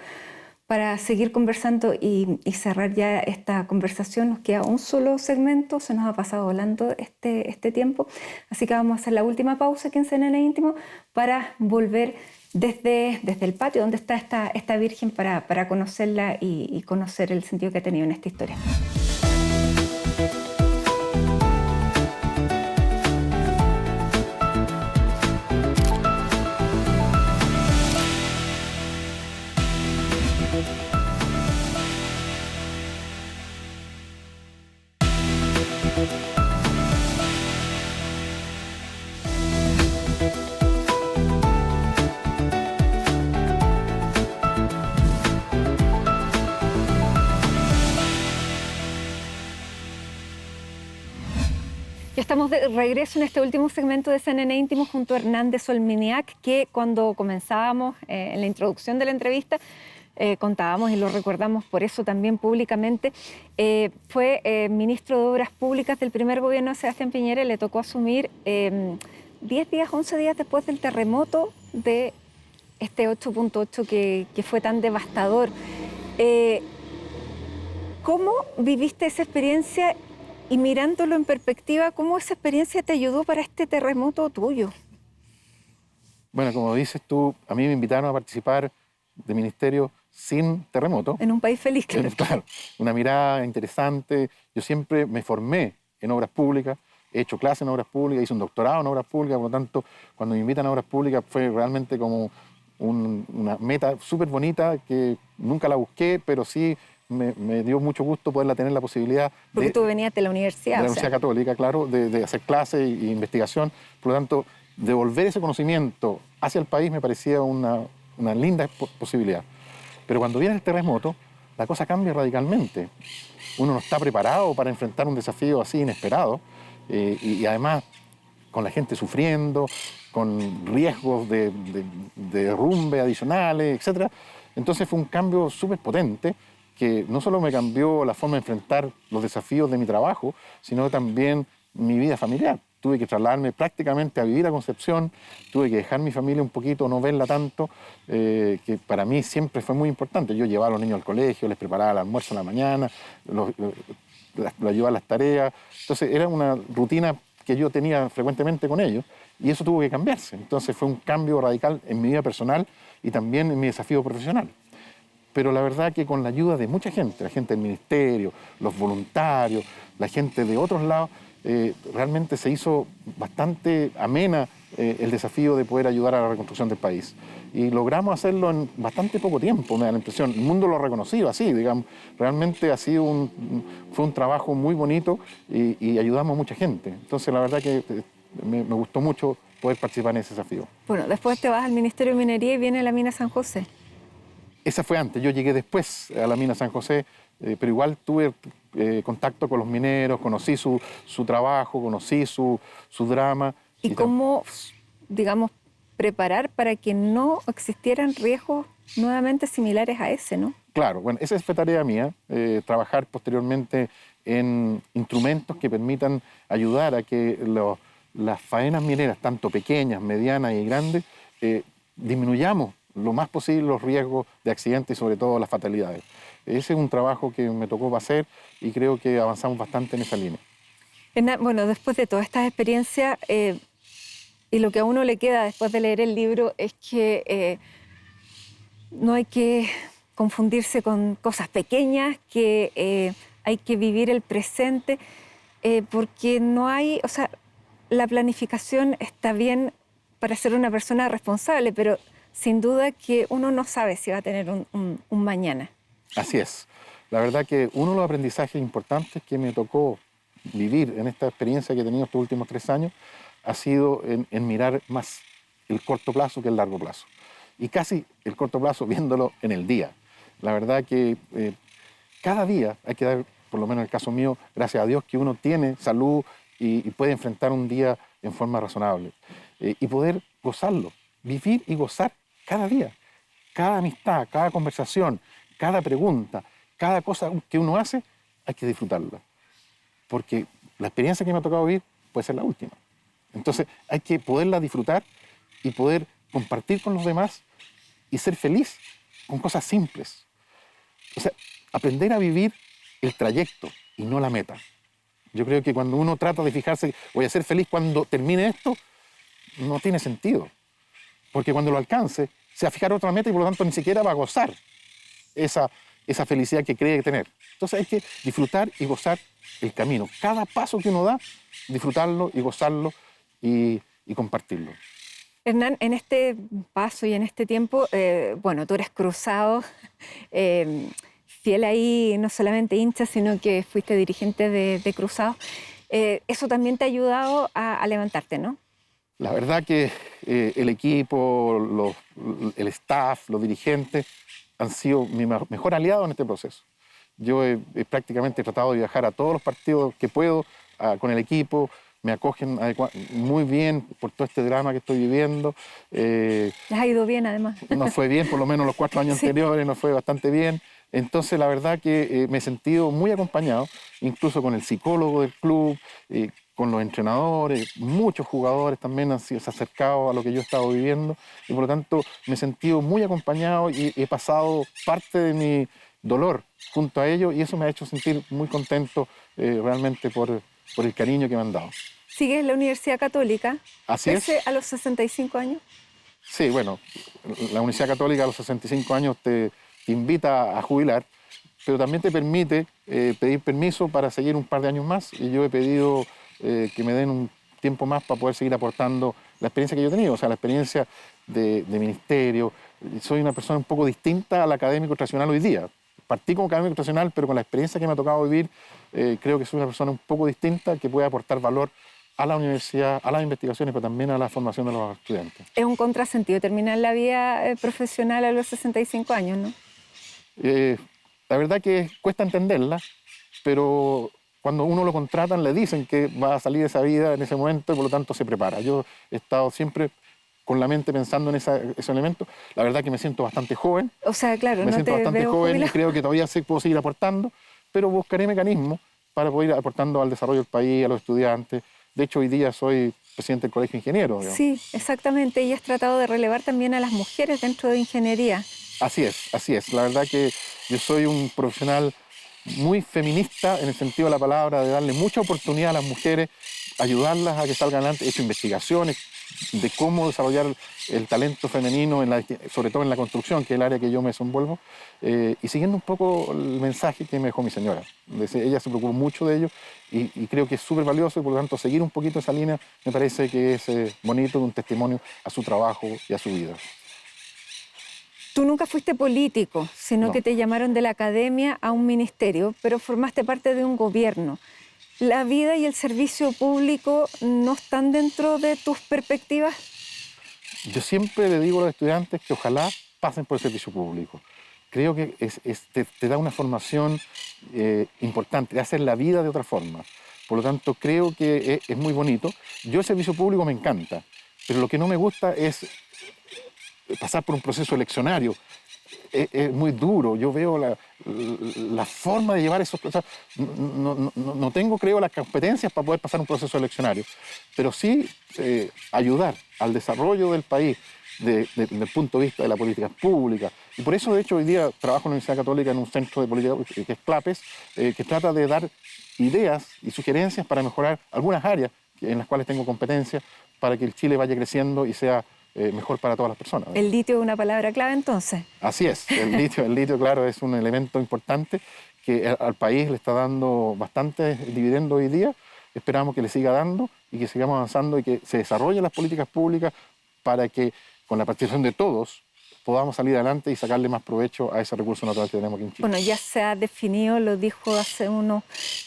Speaker 1: para seguir conversando y cerrar ya esta conversación. Nos queda un solo segmento, se nos ha pasado volando este tiempo, así que vamos a hacer la última pausa aquí en CNN Íntimo para volver desde el patio donde está esta Virgen para conocerla y conocer el sentido que ha tenido en esta historia. Ya estamos de regreso en este último segmento de CNN Íntimo junto a Hernán de Solminiac, que cuando comenzábamos en la introducción de la entrevista contábamos y lo recordamos por eso también públicamente, fue ministro de Obras Públicas del primer gobierno de Sebastián Piñera y le tocó asumir 10 días, 11 días después del terremoto de este 8.8 que fue tan devastador. ¿Cómo viviste esa experiencia? Y mirándolo en perspectiva, ¿cómo esa experiencia te ayudó para este terremoto tuyo?
Speaker 2: Bueno, como dices tú, a mí me invitaron a participar de ministerio sin terremoto.
Speaker 1: En un país feliz, claro.
Speaker 2: Claro, una mirada interesante. Yo siempre me formé en obras públicas, he hecho clases en obras públicas, hice un doctorado en obras públicas, por lo tanto, cuando me invitan a obras públicas fue realmente como una meta súper bonita que nunca la busqué, pero sí me dio mucho gusto poderla tener la posibilidad
Speaker 1: Porque tú venías de la universidad.
Speaker 2: De la Universidad Católica, claro, de hacer clases e investigación. Por lo tanto, devolver ese conocimiento hacia el país me parecía una linda posibilidad. Pero cuando viene el terremoto, la cosa cambia radicalmente. Uno no está preparado para enfrentar un desafío así inesperado y además con la gente sufriendo, con riesgos de derrumbe adicionales, etc. Entonces fue un cambio súper potente que no solo me cambió la forma de enfrentar los desafíos de mi trabajo, sino también mi vida familiar. Tuve que trasladarme prácticamente a vivir a Concepción, tuve que dejar mi familia un poquito, no verla tanto, que para mí siempre fue muy importante. Yo llevaba a los niños al colegio, les preparaba el almuerzo en la mañana, los ayudaba a las tareas. Entonces era una rutina que yo tenía frecuentemente con ellos y eso tuvo que cambiarse. Entonces fue un cambio radical en mi vida personal y también en mi desafío profesional. Pero la verdad que con la ayuda de mucha gente, la gente del ministerio, los voluntarios, la gente de otros lados, realmente se hizo bastante amena el desafío de poder ayudar a la reconstrucción del país. Y logramos hacerlo en bastante poco tiempo, me da la impresión. El mundo lo ha reconocido así, digamos. Realmente fue un trabajo muy bonito y ayudamos a mucha gente. Entonces la verdad que me gustó mucho poder participar en ese desafío.
Speaker 1: Bueno, después te vas al Ministerio de Minería y viene la mina San José.
Speaker 2: Esa fue antes, yo llegué después a la mina San José, pero igual tuve contacto con los mineros, conocí su trabajo, conocí su drama.
Speaker 1: ¿Y cómo, digamos, preparar para que no existieran riesgos nuevamente similares a ese, ¿no?
Speaker 2: Claro, bueno, esa fue tarea mía, trabajar posteriormente en instrumentos que permitan ayudar a que las faenas mineras, tanto pequeñas, medianas y grandes, disminuyamos lo más posible los riesgos de accidentes y sobre todo las fatalidades. Ese es un trabajo que me tocó hacer y creo que avanzamos bastante en esa línea.
Speaker 1: Bueno, después de todas estas experiencias y lo que a uno le queda después de leer el libro es que no hay que confundirse con cosas pequeñas, que hay que vivir el presente, porque no hay, o sea, la planificación está bien para ser una persona responsable, pero sin duda que uno no sabe si va a tener un mañana.
Speaker 2: Así es. La verdad que uno de los aprendizajes importantes que me tocó vivir en esta experiencia que he tenido estos últimos 3 años ha sido en mirar más el corto plazo que el largo plazo. Y casi el corto plazo viéndolo en el día. La verdad que cada día hay que dar, por lo menos en el caso mío, gracias a Dios que uno tiene salud y puede enfrentar un día en forma razonable. Y poder gozarlo, vivir y gozar cada día. Cada amistad, cada conversación, cada pregunta, cada cosa que uno hace, hay que disfrutarla. Porque la experiencia que me ha tocado vivir puede ser la última. Entonces hay que poderla disfrutar y poder compartir con los demás y ser feliz con cosas simples. O sea, aprender a vivir el trayecto y no la meta. Yo creo que cuando uno trata de fijarse, voy a ser feliz cuando termine esto, no tiene sentido. Porque cuando lo alcance, se va a fijar otra meta y por lo tanto ni siquiera va a gozar esa felicidad que cree tener. Entonces hay que disfrutar y gozar el camino. Cada paso que uno da, disfrutarlo y gozarlo y compartirlo.
Speaker 1: Hernán, en este paso y en este tiempo, bueno, tú eres cruzado, fiel ahí, no solamente hincha, sino que fuiste dirigente de Cruzados. Eso también te ha ayudado a levantarte, ¿no?
Speaker 2: La verdad que el equipo, el staff, los dirigentes han sido mi mejor aliado en este proceso. Yo he prácticamente tratado de viajar a todos los partidos que puedo con el equipo. Me acogen muy bien por todo este drama que estoy viviendo.
Speaker 1: Les ha ido bien, además.
Speaker 2: Nos fue bien, por lo menos los 4 años anteriores, nos fue bastante bien. Entonces, la verdad que me he sentido muy acompañado, incluso con el psicólogo del club, con los entrenadores, muchos jugadores también se han acercado a lo que yo he estado viviendo. Y por lo tanto, me he sentido muy acompañado y he pasado parte de mi dolor junto a ellos y eso me ha hecho sentir muy contento realmente por el cariño que me han dado.
Speaker 1: ¿Sigues la Universidad Católica?
Speaker 2: Así es.
Speaker 1: ¿A los 65 años?
Speaker 2: Sí, bueno, la Universidad Católica a los 65 años te invita a jubilar, pero también te permite pedir permiso para seguir un par de años más y yo he pedido que me den un tiempo más para poder seguir aportando la experiencia que yo he tenido, o sea, la experiencia de ministerio. Soy una persona un poco distinta al académico tradicional hoy día. Partí como académico tradicional, pero con la experiencia que me ha tocado vivir, creo que soy una persona un poco distinta que puede aportar valor a la universidad, a las investigaciones, pero también a la formación de los estudiantes.
Speaker 1: Es un contrasentido terminar la vida profesional a los 65 años, ¿no?
Speaker 2: La verdad que cuesta entenderla, pero cuando uno lo contratan le dicen que va a salir de esa vida en ese momento y por lo tanto se prepara. Yo he estado siempre con la mente pensando en ese elemento. La verdad que me siento bastante joven.
Speaker 1: O sea, claro,
Speaker 2: me
Speaker 1: no
Speaker 2: siento
Speaker 1: te
Speaker 2: bastante
Speaker 1: veo
Speaker 2: joven
Speaker 1: jubilado.
Speaker 2: y creo que todavía puedo seguir aportando, pero buscaré mecanismos para poder ir aportando al desarrollo del país, a los estudiantes. De hecho, hoy día soy presidente del Colegio de Ingenieros. Digamos.
Speaker 1: Sí, exactamente. Y has tratado de relevar también a las mujeres dentro de ingeniería.
Speaker 2: Así es, así es. La verdad que yo soy un profesional muy feminista en el sentido de la palabra, de darle mucha oportunidad a las mujeres, ayudarlas a que salgan adelante. He hecho investigaciones de cómo desarrollar el talento femenino, sobre todo en la construcción, que es el área que yo me desenvuelvo, y siguiendo un poco el mensaje que me dejó mi señora. Ella se preocupó mucho de ello y creo que es súper valioso y por lo tanto seguir un poquito esa línea me parece que es bonito, un testimonio a su trabajo y a su vida.
Speaker 1: Tú nunca fuiste político, sino
Speaker 2: No.
Speaker 1: que te llamaron de la academia a un ministerio, pero formaste parte de un gobierno. ¿La vida y el servicio público no están dentro de tus perspectivas?
Speaker 2: Yo siempre le digo a los estudiantes que ojalá pasen por el servicio público. Creo que te da una formación importante, te hace la vida de otra forma. Por lo tanto, creo que es muy bonito. Yo el servicio público me encanta, pero lo que no me gusta es pasar por un proceso eleccionario. Es muy duro. Yo veo la forma de llevar esos procesos. No tengo, creo, las competencias para poder pasar un proceso eleccionario, pero sí ayudar al desarrollo del país desde el punto de vista de la política pública. Y por eso, de hecho, hoy día trabajo en la Universidad Católica en un centro de política que es CLAPES, que trata de dar ideas y sugerencias para mejorar algunas áreas en las cuales tengo competencia para que el Chile vaya creciendo y sea mejor para todas las personas.
Speaker 1: El litio es una palabra clave, entonces.
Speaker 2: Así es, el litio, claro, es un elemento importante que al país le está dando bastante dividendo hoy día. Esperamos que le siga dando y que sigamos avanzando y que se desarrollen las políticas públicas para que, con la participación de todos, podamos salir adelante y sacarle más provecho a ese recurso natural que tenemos aquí en Chile.
Speaker 1: Bueno, ya se ha definido, lo dijo hace unos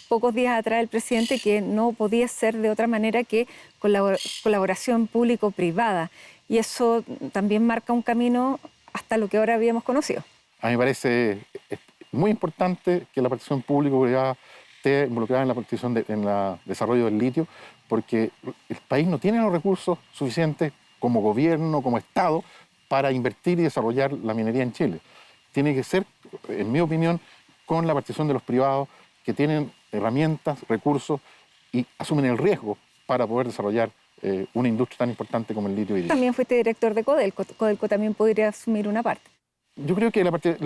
Speaker 1: pocos días atrás el presidente, que no podía ser de otra manera que colaboración público-privada. Y eso también marca un camino hasta lo que ahora habíamos conocido.
Speaker 2: A mí me parece muy importante que la participación público-privada esté involucrada en la participación en el desarrollo del litio, porque el país no tiene los recursos suficientes como gobierno, como Estado, para invertir y desarrollar la minería en Chile. Tiene que ser, en mi opinión, con la participación de los privados que tienen herramientas, recursos y asumen el riesgo para poder desarrollar una industria tan importante como el litio hoy día.
Speaker 1: También fuiste director de Codelco. Codelco también podría asumir una parte.
Speaker 2: Yo creo que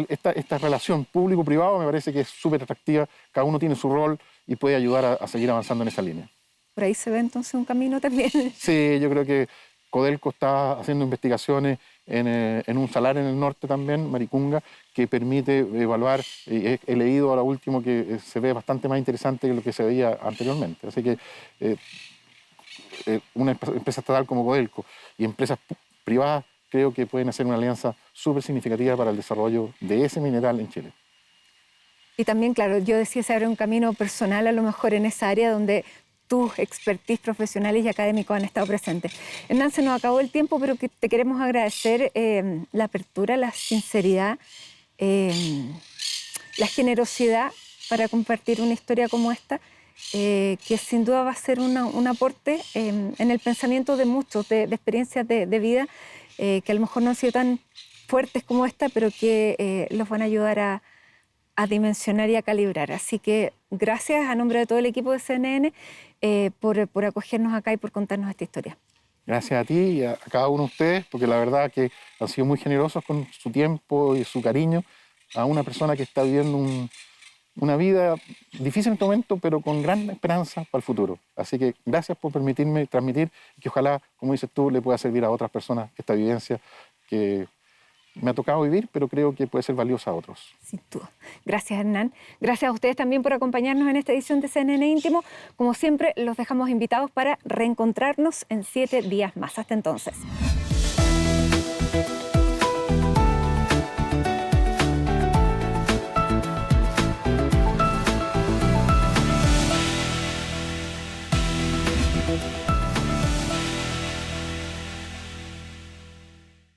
Speaker 2: esta relación público-privado me parece que es súper atractiva. Cada uno tiene su rol y puede ayudar a seguir avanzando en esa línea.
Speaker 1: Por ahí se ve entonces un camino también.
Speaker 2: Sí, yo creo que Codelco está haciendo investigaciones en un salar en el norte también, Maricunga, que permite evaluar. He leído ahora último que se ve bastante más interesante que lo que se veía anteriormente. Así que una empresa estatal como Codelco y empresas privadas creo que pueden hacer una alianza súper significativa para el desarrollo de ese mineral en Chile.
Speaker 1: Y también, claro, yo decía, se abre un camino personal a lo mejor en esa área donde tus expertise profesionales y académicos han estado presentes. Hernán, se nos acabó el tiempo, pero que te queremos agradecer la apertura, la sinceridad, la generosidad para compartir una historia como esta, que sin duda va a ser un aporte en el pensamiento de muchos, de experiencias de vida que a lo mejor no han sido tan fuertes como esta, pero que los van a ayudar a dimensionar y a calibrar. Así que gracias a nombre de todo el equipo de CNN por acogernos acá y por contarnos esta historia.
Speaker 2: Gracias a ti y a cada uno de ustedes, porque la verdad que han sido muy generosos con su tiempo y su cariño a una persona que está viviendo una vida difícil en este momento, pero con gran esperanza para el futuro. Así que gracias por permitirme transmitir y que ojalá, como dices tú, le pueda servir a otras personas esta vivencia que me ha tocado vivir, pero creo que puede ser valiosa a otros.
Speaker 1: Sin duda. Gracias, Hernán. Gracias a ustedes también por acompañarnos en esta edición de CNN Íntimo. Como siempre, los dejamos invitados para reencontrarnos en 7 días más. Hasta entonces.